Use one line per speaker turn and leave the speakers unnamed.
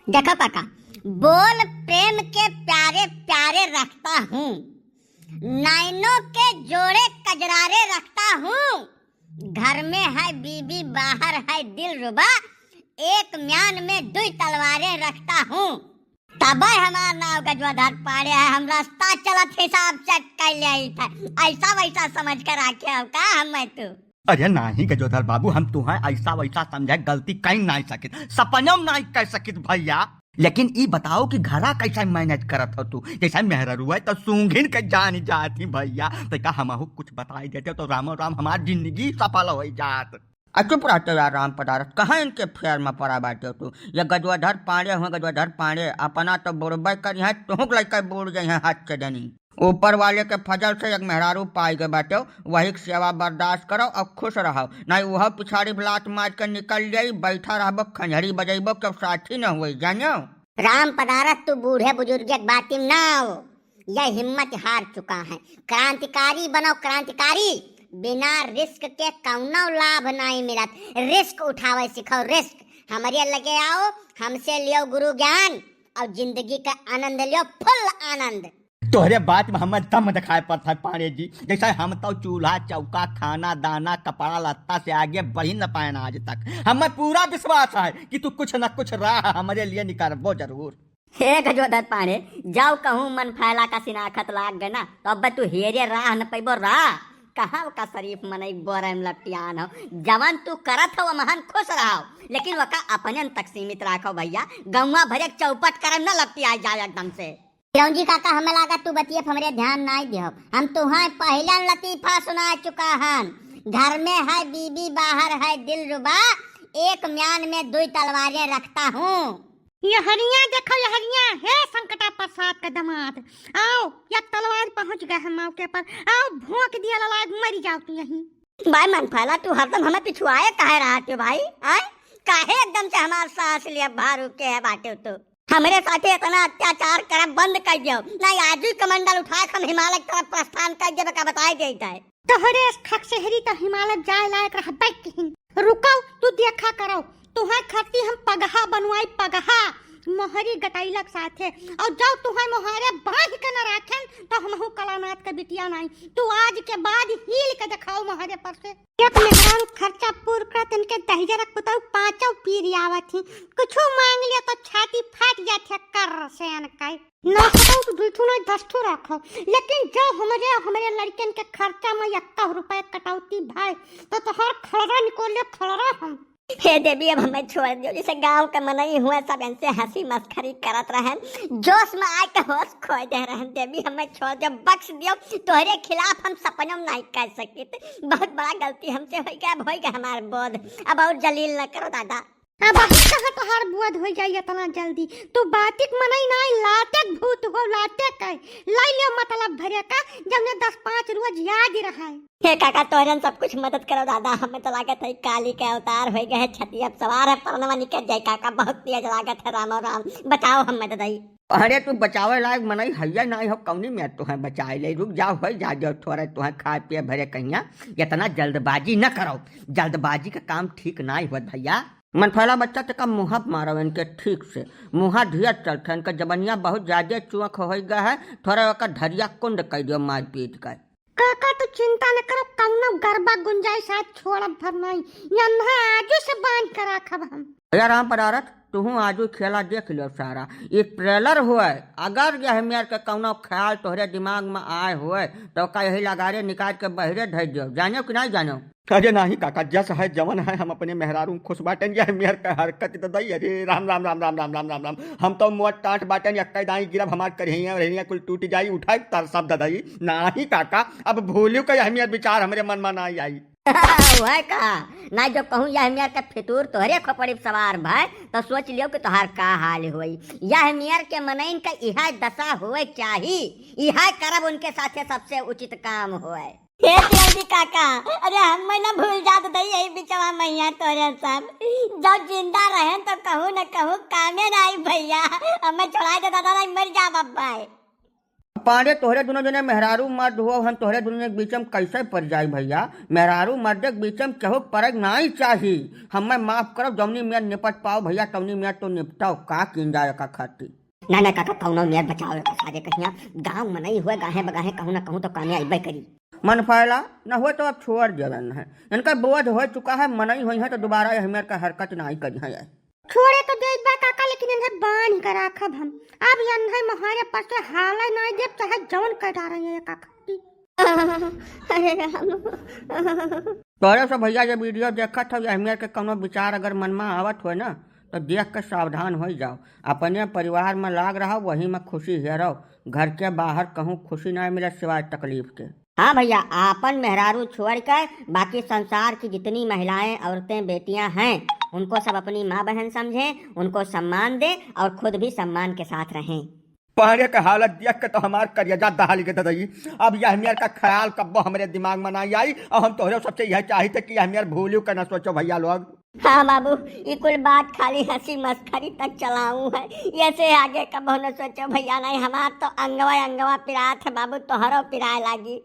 देखो काका, बोल प्रेम के प्यारे प्यारे रखता हूँ, नाइनों के जोड़े कजरारे रखता हूँ। घर में है बीबी बाहर है दिल रुबा, एक म्यान में दुई तलवारें रखता हूँ। तब हमार नाव गजवाधर पाड़े है, हम रास्ता चलत हिसाब से कर ले ऐसा वैसा समझ कर आके हो का हम तू।
अरे नहीं गजोधर बाबू, हम तुम्हें ऐसा वैसा समझे गलती कहीं नहीं सकित, सपनों नहीं कर सकित भैया। लेकिन ई बताओ कि घरा कैसा मैनेज करत हो तू? जैसा मेहररू है तो सूंघिन के जान जाती भैया, तो का हमहू कुछ बताई देते तो रामो राम हमार जिंदगी सफल हो जात। चुप रहते यार राम पदारथ, कहाँ इनके फेर में पड़ा बाटे तू? ये गजवाधर पाड़े हुए गजवाधर पाड़े अपना तो बोरबे कर यहाँ तुहक लड़का बोल गए हैं हाथ से देनी। ऊपर वाले के फजल से एक मेहरारू पाई के बाटे, वही सेवा बर्दाश्त करो और खुश रहो, नहीं वह पिछाड़ी लात मार कर निकल जाई, बैठा रहबो खंजरी बजेबो के साथी न हुई जानो।
राम पदारथ, तू बूढ़े बुजुर्ग बाती ना हो, यह हिम्मत हार चुका है। क्रांतिकारी बनो क्रांतिकारी, बिना रिस्क के कौनो लाभ नहीं मिलत। रिस्क उठावे सिखाओ, रिस्क हमारे लगे आओ, हमसे लियो गुरु ज्ञान और जिंदगी का आनंद लियो, फुल आनंद।
तोहरे बात में हमें दम दिखाए पड़ता है पांडे जी, जैसे हम तो चूल्हा चौका खाना दाना कपड़ा लत्ता से आगे बढ़ी न पाए आज तक। हमें पूरा विश्वास है कि तू कुछ न कुछ राह हमारे लिए निकालबो जरूर।
हे गजोधर पाड़े, जाओ कहूँ मन फैला का सिनाखत लाग गए ना, तो अब तू हेरे राह न पैबो राह। कहाँ का शरीफ मनई बोरम लपटियान हो, जवान तू करत हो महान खुश रहो, लेकिन वका अपने तक सीमित राखो भैया। गौवा भरे चौपट करम न लपटिया जाए एकदम से। जी काका, हमें लगा तू बतियप हमरे ध्यान नहीं दियो, हम तुम्हें पहला लतीफा सुना चुका हन। घर में है बीबी बाहर है दिल रुबा, एक म्यान में दुई तलवारें रखता हूँ।
ये हरिया देखो, ये हरिया है संकटा प्रसाद का दामाद। आओ, या तलवार पहुंच गए हम मौके पर, आओ भोंक दिया ललाग, मरी जाओ तू यहीं।
भाई मन फैला, तू हरदम हमें पिछुआए काहे रहा तू भाई? आए काहे एकदम से हमार सांस लिया भारू के है बाटे तो हमरे साथे इतना अत्याचार कर बंद कर दियो, नहीं आज ही कमंडल उठा हम हिमालय की तरफ प्रस्थान कर देबे का बताई देता है।
तोहरे खक शहरी तो हिमालय जाए लायक रहबे कहीं। रुको, तू देखा करो, तुहार खती हम पगहा बनवाई, पगहा मोहरी गटाइलक साथे, और जब तुहार मोहरे बांध के न राखें तो हमहू कलानाथ के बिटिया नहीं। तू आज के बाद हील के दिखाओ मोहरे पर से। एक मेहरारू खर्चा पूर कर इनके दहिया रख बताओ, पांचों पीर आवत ही, कुछो मांग लिया तो छाती फाट जाती कर से अनकाई ना बताओ तो दुलथू नहीं दस्तू रखो। लेकिन जो हमारे लड़कन के खर्चा में 1 रुपए कटौती भाई तो तोहर खलरा निकोले खलरा हम।
हे देवी, अब हमें छोड़ दियो, जैसे गांव के मनई हुए सब इनसे हंसी मस्खरी करत रहन, जोश में आए के होश खो दे रहन। देवी हमें छोड़ दियो, बख्श दियो, तोहरे खिलाफ हम सपनों नहीं कर सकित। बहुत बड़ा गलती हमसे हो गया, अब हो गया हमार बोध, अब और जलील न करो दादा।
अब कहाँ तोहार बुआद हो जाई इतना जल्दी? तू बातिक मनई नहीं, लाटेक भूत हो, लाटेक है लाई लियो मतलब भरे का, जब ने 10-5 रोज याद ही रहा है।
हे काका, तोहरन सब कुछ मदद करो दादा, हमें तो लागत है काली के अवतार हो गए, छती अब सवार है, परनवा निकल जाए काका, बहुत तेज लागत है। राम राम, बचाओ हम मदद आई।
अरे तू बचावे लायक मनई हैया नहीं हो, कौनी में तुहें बचाए ले, रुक जाओ हो जा जाओ थोड़ा, तुहें खाए पिए भरे कहिया, इतना जल्दबाजी न करो, जल्दबाजी का काम ठीक नहीं हुआ भैया। मनफैला बच्चा तक मुँह मारो इनके ठीक से, मुँह धिया चलते, इनका जबनिया बहुत ज्यादा चुअक हो गया है, थोड़ा वका धरिया कुंड कर दियो मार पीट कर।
काका तू चिंता न करो, कौनो गरबा गुंजाइश आज छोड़ब भर नहीं, यहाँ आजू से बांध कर रखब हम।
भैया राम पदारथ, तू आजू खेला देख लो सारा, ये ट्रेलर हुआ, अगर यह मेरे के कौनो ख्याल तोहरे दिमाग में आए हुए तो का यही लगारे निकाल के बहरे धर दियो, जानो कि नहीं जानो? अरे नहीं काका, जस है जवन है, हम अपने मेहरारू खुश बाटन, यह मेर का हरकत तो दई। अरे राम राम राम राम राम राम राम राम, हम तो मोट टाट बाटन यक्का दाई गिरब हमार करहिया रहनिया कुल टूट जाई, उठाई तर सब ददाई नहीं काका, अब भूलियो का यह मेर विचार हमरे मन में नहीं आई।
वह का ना जो कहूँ यह मियार का फितूर तोहरे खोपड़ी सवार भाई, तो सोच लियो कि तोहार का हाल होई। यह मियार के मनइन का यह दशा होए चाही, यह करब उनके साथे सबसे उचित काम होए। हे जल्दी काका, अरे हम न भूल जात दई यही बिचवा मैया तोरे सब, जब जिंदा रहे तो कहूँ न कहूँ कामे नहीं भैया, हमें छोड़ा दे दादा, नहीं मर जा बब्बा।
पांडे तोहरे दोनों जने मेहरारू मर्द हो, हम तोहरे दोनों के बीच में कैसे पड़ जाई भैया? मेहरारू मर्द के बीच में केहू परग नहीं चाही। हमें माफ करो, जौनी मियाँ निपट पाओ भैया तौनी मियाँ तो निपटाओ, का किन जाए का खाती।
ना काका कौनो मेयर बचाओ का साजे कहिया गांव में नहीं हुए गाहे बगाहे कहूँ ना कहूँ तो काने अइबे करी।
मन फैला न हुए तो अब छोड़ देवन है, इनका बोझ हो चुका है, मनई हुई है तो दोबारा हमें का हरकत नहीं करी है।
छोड़े तो दे बा काका, लेकिन इन्हें बांध कर रखब हम। अब यन्हे महारे पास से हाल नहीं देव चाहे जवन कटा रहे हैं काका।
अरे राम।
तोरे से भैया ये वीडियो देखा था, अहमियत के कोनो विचार अगर मन में आवत हो ना तो देख कर सावधान हो जाओ। अपने परिवार में लाग रहा वही में खुशी हेरो, घर के बाहर कहूँ खुशी नहीं मिले सिवाय तकलीफ के।
हाँ भैया, आपन मेहरारू छोड़ कर बाकी संसार की जितनी महिलाएं औरतें बेटियां हैं उनको सब अपनी माँ बहन समझें, उनको सम्मान दें और खुद भी सम्मान के साथ रहें।
पहले का हालत देख के तो हमार करियजा दहाली के दई। अब यह अहमियत का ख्याल कब्बो हमारे दिमाग में नहीं आई, और हम तोहरे सबसे यह चाहते कि अहमियत भूलू के न सोचो भैया लोग।
हाँ बाबू, ये कुल बात खाली हंसी मस्खरी तक चलाऊं है, ये से आगे कबो न सोचो भैया। नहीं हमार तो अंगवा अंगवा पिरात है बाबू, तोहरो पिराए लागी।